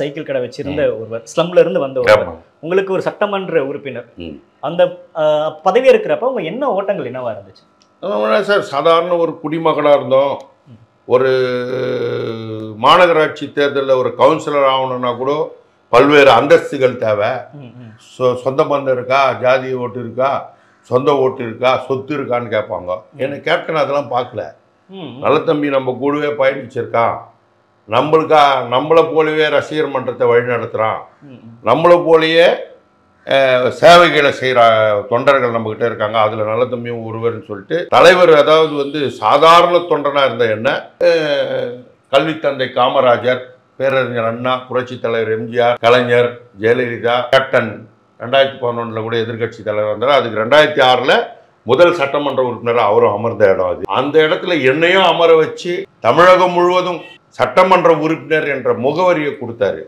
Cycle கடை வச்சிருந்த ஒருவர், ஸ்லம்ல இருந்து வந்த ஒருவர், உங்களுக்கு ஒரு சட்டமன்ற உறுப்பினர், அந்த பதவி இருக்கிறப்ப உங்க என்ன ஓட்டங்கள் என்னவா இருந்துச்சு? சார் சாதாரண ஒரு குடிமகனாக இருந்தோம். ஒரு மாநகராட்சி தேர்தலில் ஒரு கவுன்சிலர் ஆகணும்னா கூட பல்வேறு அந்தஸ்துகள் தேவை. சொந்த பந்தம் இருக்கா, ஜாதி ஓட்டு இருக்கா, சொந்த ஓட்டு இருக்கா, சொத்து இருக்கான்னு கேட்பாங்க. என்னை கேப்டன் அதெல்லாம் பார்க்கல. நல்ல தம்பி நம்ம கூடவே பயணிச்சிருக்கான், நம்மளை போலவே ரசிகர் மன்றத்தை வழி நடத்துகிறான், நம்மளை போலயே சேவைகளை செய்கிற தொண்டர்கள் நம்மகிட்ட இருக்காங்க, அதில் நல்ல தம்பியும் ஒருவர்னு சொல்லிட்டு தலைவர், அதாவது சாதாரண தொண்டனாக இருந்த என்ன கல்வி தந்தை காமராஜர், பேரறிஞர் அண்ணா, புரட்சி தலைவர் எம்ஜிஆர், கலைஞர், ஜெயலலிதா, கேப்டன் 2011 கூட எதிர்கட்சி தலைவர் வந்தார். அதுக்கு 2006 முதல் சட்டமன்ற உறுப்பினர் அவரும் அமர்ந்த இடம் அது. அந்த இடத்துல என்னையும் அமர வச்சு தமிழகம் முழுவதும் சட்டமன்ற உறுப்பினர் என்ற முகவரியை கொடுத்தாரு.